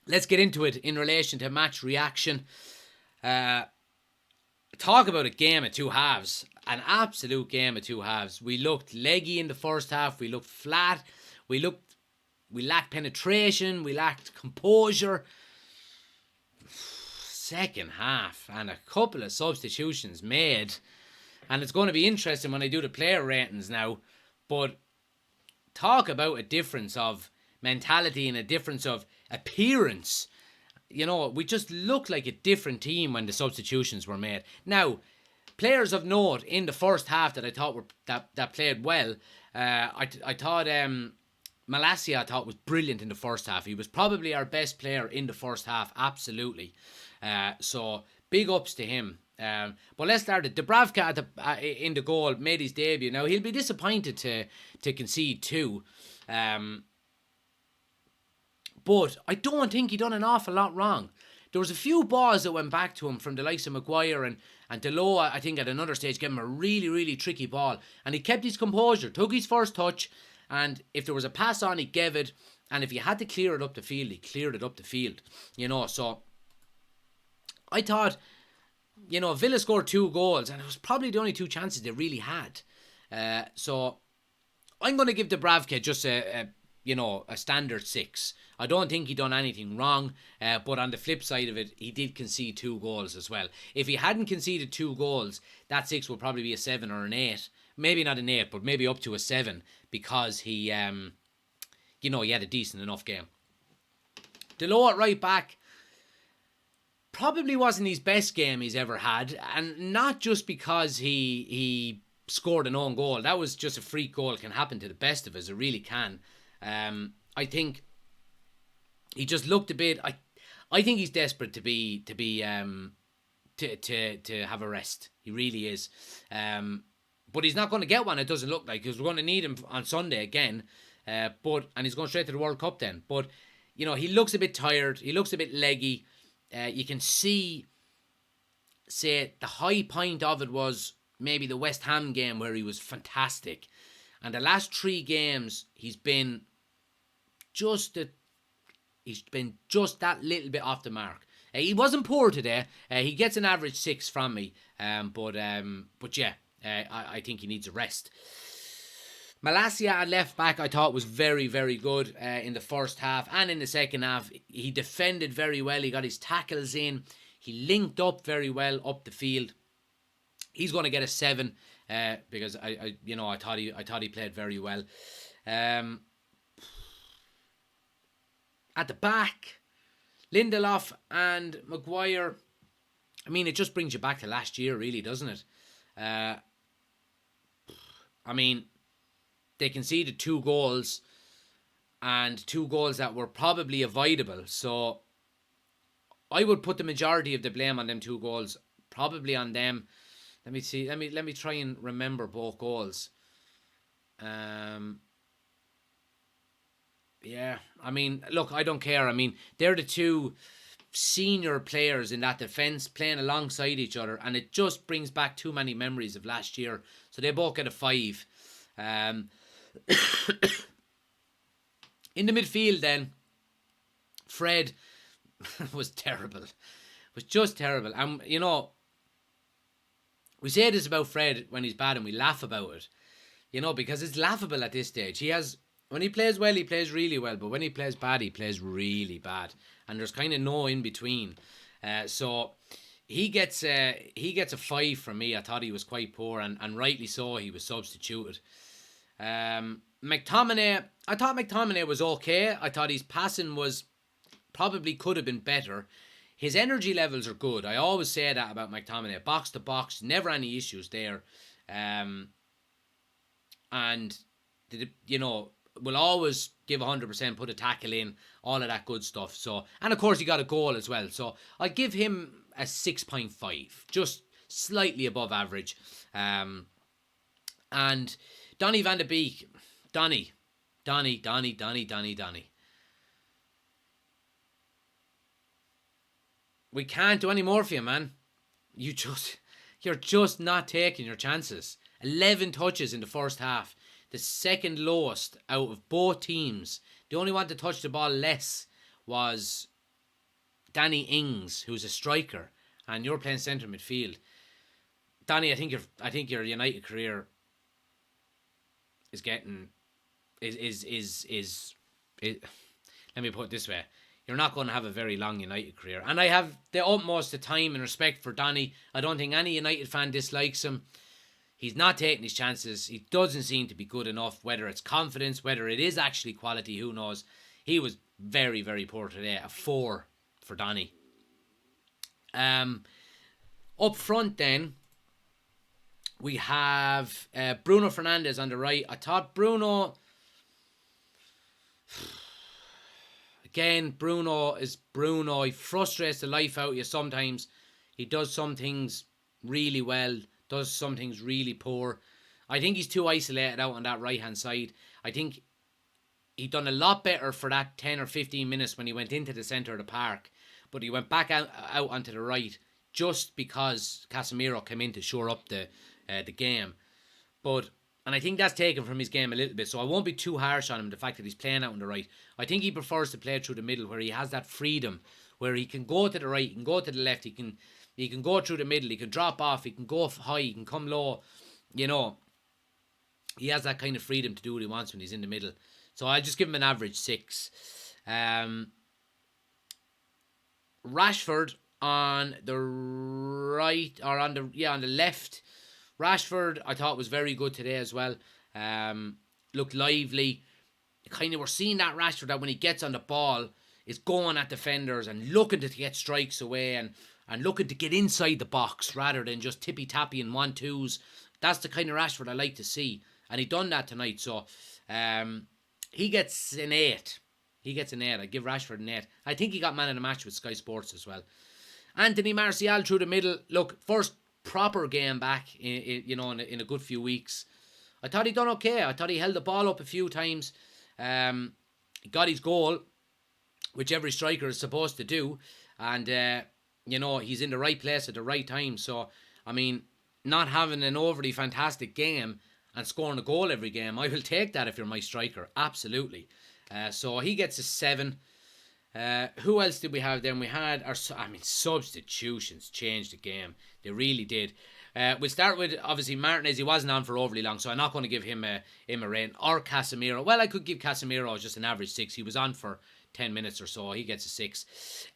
let's get into it in relation to match reaction. Uh, Talk about a game of two halves. An absolute game of two halves. We looked leggy in the first half. We looked flat. We lacked penetration. We lacked composure. Second half and a couple of substitutions made. And it's going to be interesting when I do the player ratings now. But talk about a difference of mentality and a difference of appearance. We just looked like a different team when the substitutions were made. Now, players of note in the first half that I thought were that played well. I thought Malacia I thought was brilliant in the first half. He was probably our best player in the first half, absolutely. So big ups to him. But let's start it. Dubravka in the goal made his debut. Now he'll be disappointed to concede two. But I don't think he done an awful lot wrong. There was a few balls that went back to him from the likes of Maguire and Delo, I think at another stage gave him a really, really tricky ball. And he kept his composure, took his first touch, and if there was a pass on, he gave it. And if he had to clear it up the field, he cleared it up the field. So I thought, Villa scored 2 goals, and it was probably the only 2 chances they really had. So I'm going to give Dubravka just a standard 6. I don't think he done anything wrong, but on the flip side of it, he did concede 2 goals as well. If he hadn't conceded 2 goals, that 6 would probably be a 7 or an 8. Maybe not an 8, but maybe up to a 7 because he had a decent enough game. Delo at right back probably wasn't his best game he's ever had, and not just because he scored an own goal. That was just a free goal. Can happen to the best of us. It really can. I think he just looked a bit. I think he's desperate to have a rest. He really is. But he's not going to get one. It doesn't look like, because we're going to need him on Sunday again. And he's going straight to the World Cup then. But he looks a bit tired. He looks a bit leggy. You can see, say, the high point of it was maybe the West Ham game where he was fantastic. And the last 3 games, he's been just that little bit off the mark. He wasn't poor today. He gets an average 6 from me. But yeah, I think he needs a rest. Malacia at left back I thought was very, very good in the first half and in the second half. He defended very well. He got his tackles in. He linked up very well up the field. He's going to get a 7 because I thought he played very well. At the back, Lindelof and Maguire. I mean, it just brings you back to last year, really, doesn't it? They conceded 2 goals, and 2 goals that were probably avoidable. So I would put the majority of the blame on them 2 goals, probably on them. Let me see. Let me try and remember both goals. Yeah, look, I don't care. They're the 2 senior players in that defence playing alongside each other, and it just brings back too many memories of last year. So they both get a 5. In the midfield then, Fred was terrible. Was just terrible. And, we say this about Fred when he's bad and we laugh about it, because it's laughable at this stage. When he plays well, he plays really well, but when he plays bad, he plays really bad. And there's kind of no in between. So he gets a 5 from me. I thought he was quite poor, and rightly so. He was substituted. McTominay, I thought McTominay was okay. I thought his passing probably could have been better. His energy levels are good. I always say that about McTominay. Box to box, never any issues there. And, will always give 100%, put a tackle in, all of that good stuff. So, and of course he got a goal as well. So I give him a 6.5, just slightly above average. And Donny van de Beek, Donny. We can't do any more for you, man. You're just not taking your chances. 11 touches in the first half. The second lowest out of both teams. The only one to touch the ball less was Danny Ings, who's a striker, and you're playing centre midfield. Danny, I think your United career is getting is let me put it this way. You're not going to have a very long United career. And I have the utmost of time and respect for Danny. I don't think any United fan dislikes him. He's not taking his chances. He doesn't seem to be good enough, whether it's confidence, whether it is actually quality, who knows. He was very, very poor today. A 4 for Danny. Up front then, we have Bruno Fernandes on the right. I thought Bruno... Again, Bruno is Bruno. He frustrates the life out of you sometimes. He does some things really well, does some things really poor. I think he's too isolated out on that right-hand side. I think he done a lot better for that 10 or 15 minutes when he went into the centre of the park. But he went back out onto the right just because Casemiro came in to shore up the game. And I think that's taken from his game a little bit. So I won't be too harsh on him, the fact that he's playing out on the right. I think he prefers to play through the middle where he has that freedom, where he can go to the right, he can go to the left, he can go through the middle, he can drop off, he can go high, he can come low. You know, he has that kind of freedom to do what he wants when he's in the middle. So I'll just give him an average 6. Rashford on the right, or on the left. Rashford, I thought, was very good today as well. Looked lively. Kind of, we're seeing that Rashford that when he gets on the ball is going at defenders and looking to get strikes away and looking to get inside the box rather than just tippy-tappy and 1-2s. That's the kind of Rashford I like to see. And he done that tonight. So he gets an 8. He gets an 8. I give Rashford an 8. I think he got man of the match with Sky Sports as well. Anthony Martial through the middle. Look, first proper game back in a good few weeks. I thought he done okay. I thought he held the ball up a few times. He got his goal, which every striker is supposed to do, and he's in the right place at the right time. So I mean, not having an overly fantastic game and scoring a goal every game, I will take that if you're my striker, absolutely. So he gets a 7. Who else did we have then? We had substitutions changed the game. They really did. We'll start with, obviously, Martinez. He wasn't on for overly long, so I'm not going to give him a rating. Or Casemiro. Well, I could give Casemiro just an average 6. He was on for 10 minutes or so. He gets a 6.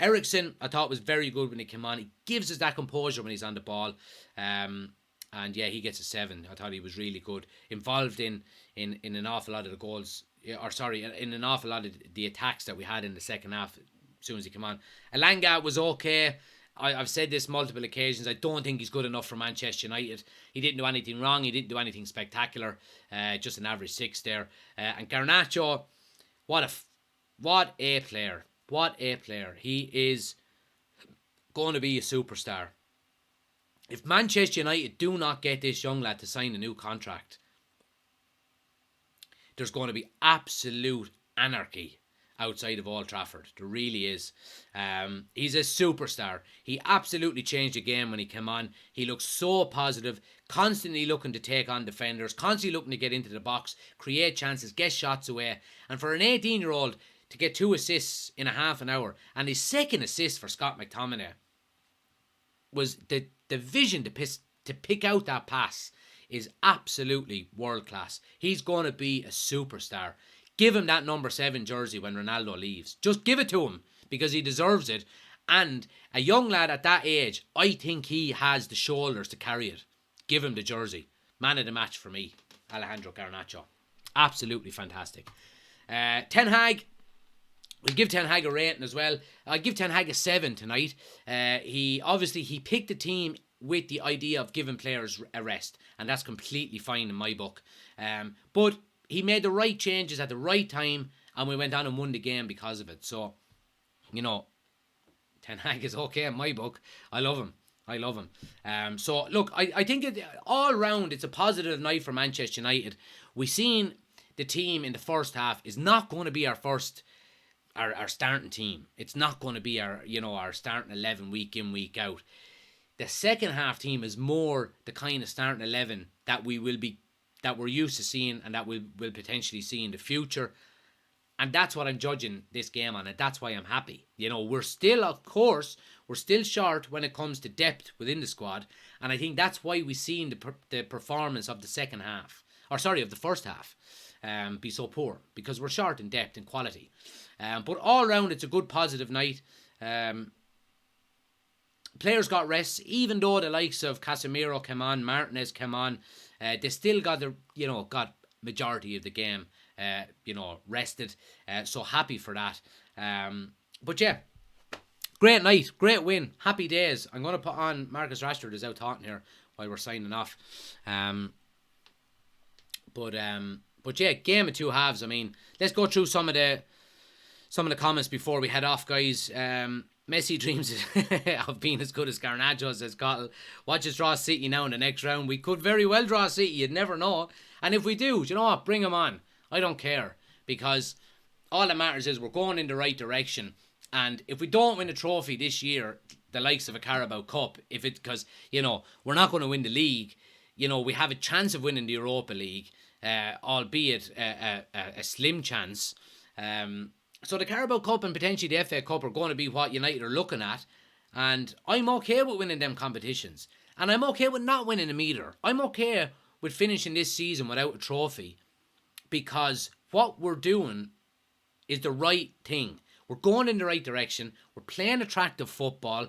Ericsson, I thought, was very good when he came on. He gives us that composure when he's on the ball. And yeah, he gets a 7. I thought he was really good. Involved in an awful lot of the goals. In an awful lot of the attacks that we had in the second half as soon as he came on. Elanga was okay. I've said this multiple occasions. I don't think he's good enough for Manchester United. He didn't do anything wrong. He didn't do anything spectacular. Just an average 6 there. And Garnacho, what a player. What a player. He is going to be a superstar. If Manchester United do not get this young lad to sign a new contract, there's going to be absolute anarchy outside of Old Trafford. There really is. He's a superstar. He absolutely changed the game when he came on. He looks so positive, constantly looking to take on defenders, constantly looking to get into the box, create chances, get shots away. And for an 18-year-old to get 2 assists in a half an hour, and his second assist for Scott McTominay was the vision to pick out that pass is absolutely world class. He's going to be a superstar. Give him that number 7 jersey when Ronaldo leaves. Just give it to him because he deserves it. And a young lad at that age, I think he has the shoulders to carry it. Give him the jersey. Man of the match for me, Alejandro Garnacho. Absolutely fantastic. Ten Hag. We'll give Ten Hag a rating as well. I'll give Ten Hag a 7 tonight. He picked the team with the idea of giving players a rest, and that's completely fine in my book. But he made the right changes at the right time, and we went on and won the game because of it. So, Ten Hag is okay in my book. I love him. So, look, I think all round it's a positive night for Manchester United. We seen the team in the first half is not going to be our starting team. It's not going to be our starting 11 week in, week out. The second half team is more the kind of starting 11 that we're used to seeing and that we'll potentially see in the future. And that's what I'm judging this game on, and that's why I'm happy. You know, we're still, of course, we're still short when it comes to depth within the squad, and I think that's why we've seen the performance of the second half, or sorry, of the first half, be so poor, because we're short in depth and quality. But all round, it's a good positive night. Players got rests, even though the likes of Casemiro came on, Martinez came on, they still got got majority of the game, rested. So happy for that. But yeah, great night, great win, happy days. I'm going to put on Marcus Rashford is out talking here while we're signing off. But yeah, game of two halves. I mean, let's go through some of the comments before we head off, guys. Messi dreams of being as good as Garnacho, says Cottle. Watch us draw City now in the next round. We could very well draw City, you'd never know. And if we do you know what? Bring them on. I don't care. Because all that matters is we're going in the right direction. And if we don't win a trophy this year, the likes of a Carabao Cup, because, we're not going to win the league, we have a chance of winning the Europa League, albeit a slim chance. So the Carabao Cup and potentially the FA Cup are going to be what United are looking at. And I'm okay with winning them competitions. And I'm okay with not winning them either. I'm okay with finishing this season without a trophy. Because what we're doing is the right thing. We're going in the right direction. We're playing attractive football.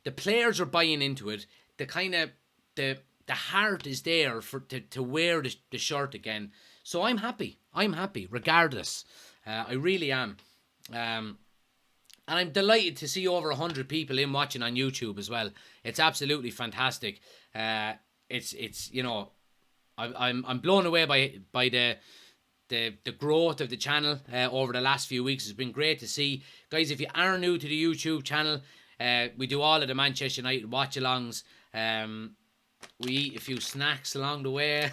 The players are buying into it. The heart is there to wear the shirt again. So I'm happy. I'm happy regardless. I really am. And I'm delighted to see over 100 people in watching on YouTube as well. It's absolutely fantastic. It's I'm blown away by the growth of the channel over the last few weeks. It's been great to see. Guys, if you are new to the YouTube channel, we do all of the Manchester United watch-alongs. We eat a few snacks along the way.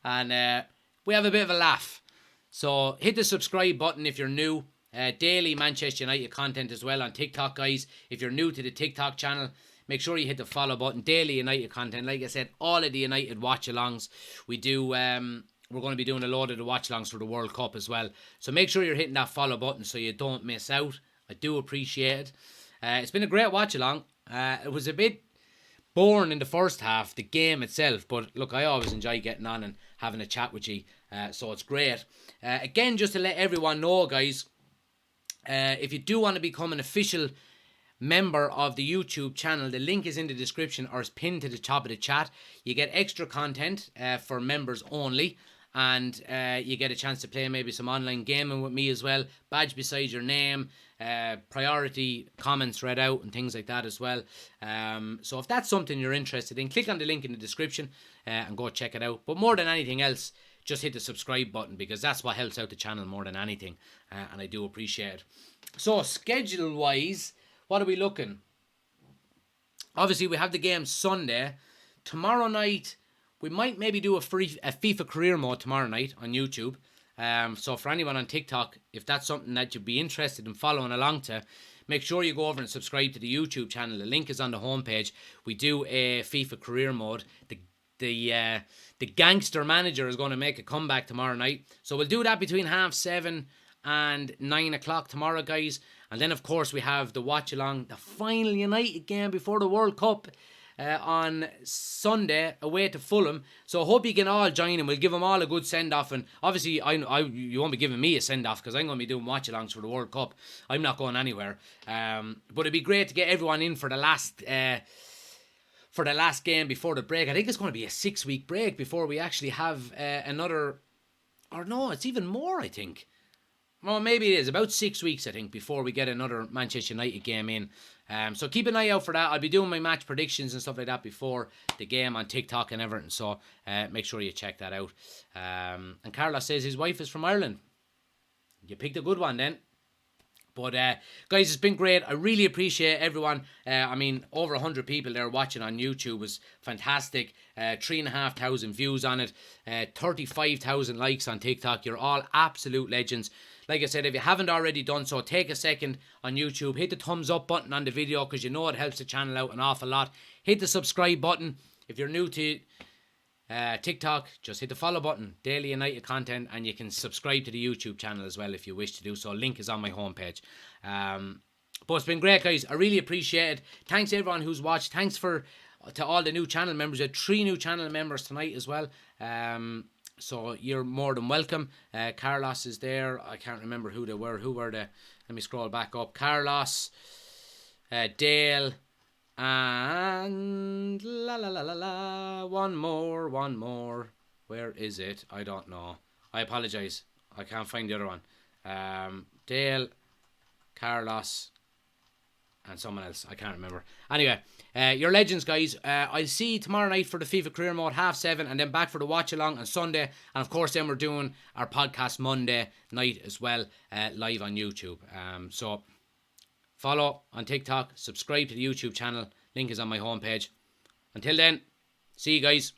And we have a bit of a laugh. So hit the subscribe button if you're new. Daily Manchester United content as well on TikTok, guys. If you're new to the TikTok channel, make sure you hit the follow button. Daily United content. Like I said, all of the United watch-alongs. We do... we're going to be doing a load of the watch-alongs for the World Cup as well. So make sure you're hitting that follow button so you don't miss out. I do appreciate it. It's been a great watch-along. It was a bit boring in the first half, the game itself. But look, I always enjoy getting on and having a chat with you. So it's great. Again, just to let everyone know, guys, if you do want to become an official member of the YouTube channel, the link is in the description or is pinned to the top of the chat. You get extra content for members only. And you get a chance to play maybe some online gaming with me as well. Badge beside your name, priority comments read out and things like that as well. So if that's something you're interested in, click on the link in the description and go check it out. But more than anything else, just hit the subscribe button because that's what helps out the channel more than anything. And I do appreciate it. So schedule-wise, what are we looking? Obviously, we have the game Sunday. Tomorrow night... we might maybe do a FIFA career mode tomorrow night on YouTube. So for anyone on TikTok, if that's something that you'd be interested in following along to, make sure you go over and subscribe to the YouTube channel. The link is on the homepage. We do a FIFA career mode. The gangster manager is going to make a comeback tomorrow night. So we'll do that between 7:30 and 9 o'clock tomorrow, guys. And then, of course, we have the watch-along, the final United game before the World Cup. On Sunday away to Fulham. So I hope you can all join and we'll give them all a good send-off. And obviously you won't be giving me a send-off because I'm going to be doing watch-alongs for the World Cup. I'm not going anywhere. But it'd be great to get everyone in for the last game before the break. I think it's going to be a 6-week break before we actually have another, or no, it's even more, I think. Well, maybe it is about 6 weeks, I think, before we get another Manchester United game in. So keep an eye out for that. I'll be doing my match predictions and stuff like that before the game on TikTok and everything. So make sure you check that out. And Carlos says his wife is from Ireland. You picked a good one then. But guys, it's been great. I really appreciate everyone. I mean, over 100 people there watching on YouTube was fantastic. 3,500 views on it. 35,000 likes on TikTok. You're all absolute legends. Like I said, if you haven't already done so, take a second on YouTube. Hit the thumbs up button on the video because you know it helps the channel out an awful lot. Hit the subscribe button if you're new to TikTok, just hit the follow button, Daily United content, and you can subscribe to the YouTube channel as well if you wish to do so. Link is on my homepage. But it's been great, guys. I really appreciate it. Thanks everyone who's watched. Thanks to all the new channel members. We had 3 new channel members tonight as well. So you're more than welcome. Carlos is there. I can't remember who they were. Who were they? Let me scroll back up. Carlos, Dale, and one more. Where is it? I don't know. I apologize. I can't find the other one. Dale, Carlos, and someone else. I can't remember. Anyway, you're legends, guys. I'll see you tomorrow night for the FIFA Career Mode 7:30, and then back for the watch along on Sunday. And of course, then we're doing our podcast Monday night as well, live on YouTube. So follow on TikTok, subscribe to the YouTube channel. Link is on my homepage. Until then, see you guys.